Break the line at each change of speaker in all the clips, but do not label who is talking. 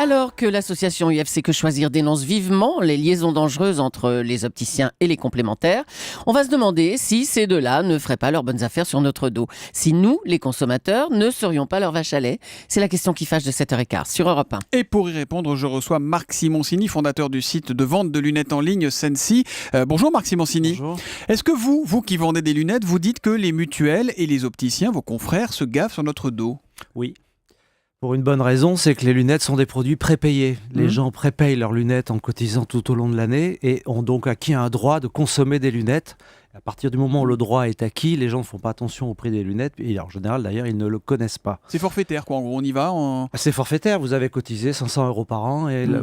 Alors que l'association UFC Que Choisir dénonce vivement les liaisons dangereuses entre les opticiens et les complémentaires, on va se demander si ces deux-là ne feraient pas leurs bonnes affaires sur notre dos. Si nous, les consommateurs, ne serions pas leur vache à lait. C'est la question qui fâche de 7h15 sur Europe 1.
Et pour y répondre, je reçois Marc Simoncini, fondateur du site de vente de lunettes en ligne Sensi. Bonjour Marc Simoncini.
Bonjour.
Est-ce que vous qui vendez des lunettes, vous dites que les mutuelles et les opticiens, vos confrères, se gavent sur notre dos ?
Oui. Pour une bonne raison, c'est que les lunettes sont des produits prépayés. Les gens prépayent leurs lunettes en cotisant tout au long de l'année et ont donc acquis un droit de consommer des lunettes. À partir du moment où le droit est acquis, les gens ne font pas attention au prix des lunettes et en général d'ailleurs ils ne le connaissent pas.
C'est forfaitaire quoi, en gros on y va
C'est forfaitaire, vous avez cotisé 500 € par an et là,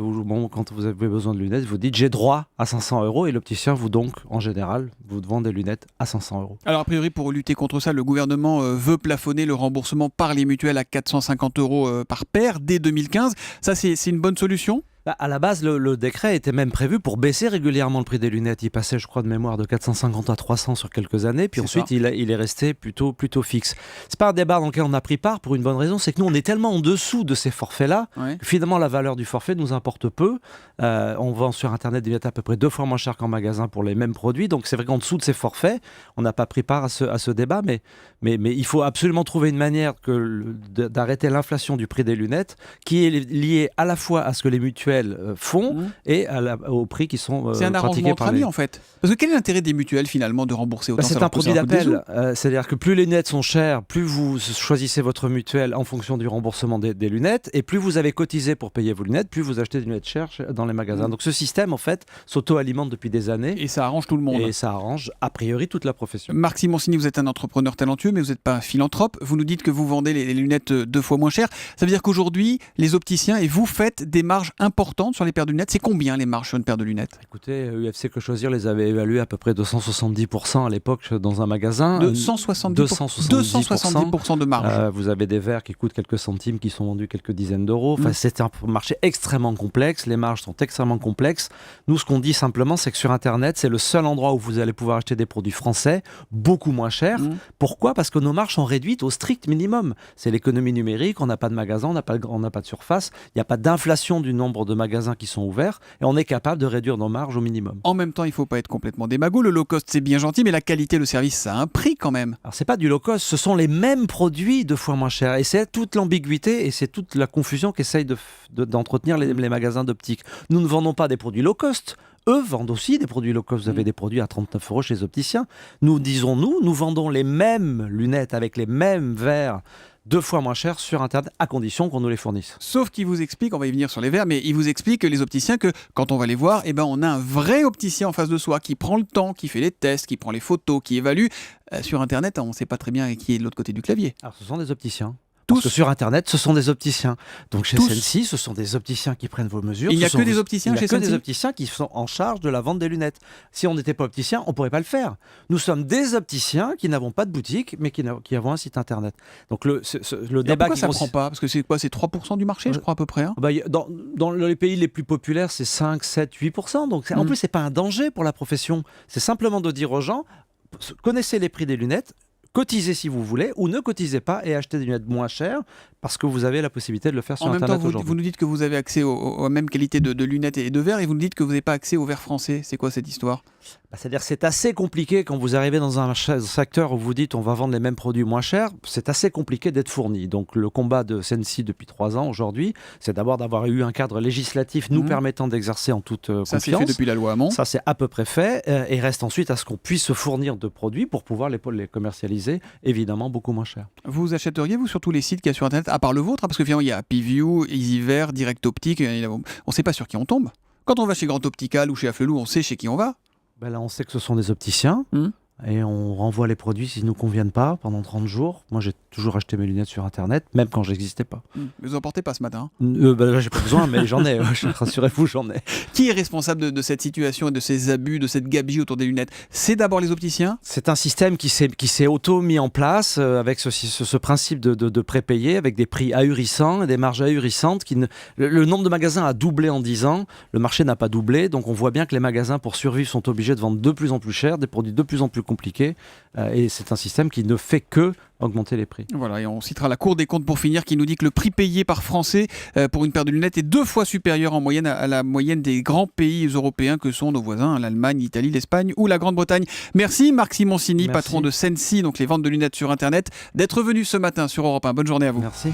quand vous avez besoin de lunettes, vous dites j'ai droit à 500 € et l'opticien vous donc en général vous vend des lunettes à 500 €.
Alors a priori pour lutter contre ça, le gouvernement veut plafonner le remboursement par les mutuelles à 450 € par paire dès 2015. Ça c'est une bonne solution ?
À la base, le décret était même prévu pour baisser régulièrement le prix des lunettes. Il passait, je crois, de mémoire de 450 à 300 sur quelques années. Puis ensuite, il est resté plutôt fixe. C'est pas un débat dans lequel on a pris part pour une bonne raison. C'est que nous, on est tellement en dessous de ces forfaits-là que finalement, la valeur du forfait nous importe peu. On vend sur Internet des lunettes à peu près 2 fois moins cher qu'en magasin pour les mêmes produits. Donc, c'est vrai qu'en dessous de ces forfaits, on n'a pas pris part à ce débat. Mais il faut absolument trouver une manière d'arrêter l'inflation du prix des lunettes qui est liée à la fois à ce que les mutuelles font et au prix qui sont
c'est un arrangement entre amis en fait. Parce que quel est l'intérêt des mutuelles finalement de rembourser autant?
C'est un produit d'appel, c'est-à-dire que plus les lunettes sont chères, plus vous choisissez votre mutuelle en fonction du remboursement des lunettes et plus vous avez cotisé pour payer vos lunettes, plus vous achetez des lunettes chères dans les magasins. Donc ce système en fait s'auto-alimente depuis des années.
Et ça arrange tout le monde.
Et ça arrange a priori toute la profession.
Marc Simoncini, vous êtes un entrepreneur talentueux mais vous n'êtes pas un philanthrope. Vous nous dites que vous vendez les lunettes 2 fois moins chères. Ça veut dire qu'aujourd'hui les opticiens et vous faites des marges importantes sur les paires de lunettes. C'est combien les marges sur une paire de lunettes?
Écoutez, UFC Que Choisir les avait évaluées à peu près 270% à l'époque dans un magasin.
270% de marge.
Vous avez des verres qui coûtent quelques centimes qui sont vendus quelques dizaines d'euros. Enfin, c'est un marché extrêmement complexe. Les marges sont extrêmement complexes. Nous, ce qu'on dit simplement, c'est que sur Internet, c'est le seul endroit où vous allez pouvoir acheter des produits français beaucoup moins chers. Pourquoi? Parce que nos marges sont réduites au strict minimum. C'est l'économie numérique. On n'a pas de magasin, on n'a pas de surface. Il n'y a pas d'inflation du nombre de magasins qui sont ouverts et on est capable de réduire nos marges au minimum.
En même temps, il ne faut pas être complètement démago. Le low cost, c'est bien gentil, mais la qualité, le service, ça a un prix quand même.
Alors, c'est pas du low cost, ce sont les mêmes produits 2 fois moins chers. Et c'est toute l'ambiguïté et c'est toute la confusion qu'essayent d'entretenir les magasins d'optique. Nous ne vendons pas des produits low cost. Eux vendent aussi des produits low cost. Vous avez des produits à 39 € chez les opticiens. Nous vendons les mêmes lunettes avec les mêmes verres 2 fois moins cher sur Internet à condition qu'on nous les fournisse.
Sauf qu'il vous explique, on va y venir sur les verres, mais il vous explique les opticiens que quand on va les voir, on a un vrai opticien en face de soi qui prend le temps, qui fait les tests, qui prend les photos, qui évalue. Sur Internet, on ne sait pas très bien qui est de l'autre côté du clavier.
Alors ce sont des opticiens. Parce que sur Internet, ce sont des opticiens. Donc chez Sensi, ce sont des opticiens qui prennent vos mesures.
Il n'y a que des opticiens chez Sensi ?
Il n'y a que des opticiens qui sont en charge de la vente des lunettes. Si on n'était pas opticien, on ne pourrait pas le faire. Nous sommes des opticiens qui n'avons pas de boutique, mais qui avons un site Internet. Donc le débat
pourquoi ça ne prend pas? Parce que c'est quoi? C'est 3% du marché, je crois, à peu près.
Dans les pays les plus populaires, c'est 5, 7, 8%. Donc en plus, ce n'est pas un danger pour la profession. C'est simplement de dire aux gens, connaissez les prix des lunettes, cotisez si vous voulez ou ne cotisez pas et achetez des lunettes moins chères parce que vous avez la possibilité de le faire sur Internet aujourd'hui.
En même temps, vous nous dites que vous avez accès aux mêmes qualités de lunettes et de verres et vous nous dites que vous n'avez pas accès aux verres français. C'est quoi cette histoire?
C'est-à-dire que c'est assez compliqué quand vous arrivez dans un secteur où vous dites on va vendre les mêmes produits moins chers, c'est assez compliqué d'être fourni. Donc le combat de Sensi depuis 3 ans aujourd'hui, c'est d'abord d'avoir eu un cadre législatif nous permettant d'exercer en toute confiance.
Ça c'est fait depuis la loi Hamon.
Ça c'est à peu près fait et reste ensuite à ce qu'on puisse se fournir de produits pour pouvoir les commercialiser évidemment beaucoup moins cher.
Vous achèteriez vous sur tous les sites qu'il y a sur Internet, à part le vôtre, parce que finalement il y a P-View, EasyVer, Direct Optique, on ne sait pas sur qui on tombe. Quand on va chez Grand Optical ou chez Afflelou, on sait chez qui on va.
Là on sait que ce sont des opticiens. Et on renvoie les produits s'ils ne nous conviennent pas pendant 30 jours. Moi, j'ai toujours acheté mes lunettes sur Internet, même quand j'existais pas.
Mais vous en portez pas ce matin?
Là, j'ai pas besoin, mais j'en ai. Rassurez-vous, j'en ai.
Qui est responsable de cette situation et de ces abus, de cette gabegie autour des lunettes? C'est d'abord les opticiens?
C'est un système qui s'est auto-mis en place avec ce principe de prépayé, avec des prix ahurissants et des marges ahurissantes. Le nombre de magasins a doublé en 10 ans. Le marché n'a pas doublé. Donc, on voit bien que les magasins, pour survivre, sont obligés de vendre de plus en plus cher, des produits de plus en plus compliqué. Et c'est un système qui ne fait que augmenter les prix.
Voilà, et on citera la Cour des comptes pour finir, qui nous dit que le prix payé par Français pour une paire de lunettes est 2 fois supérieur en moyenne à la moyenne des grands pays européens que sont nos voisins, l'Allemagne, l'Italie, l'Espagne ou la Grande-Bretagne. Merci Marc Simoncini, patron de Sensi, donc les ventes de lunettes sur Internet, d'être venu ce matin sur Europe 1. Bonne journée à vous.
Merci.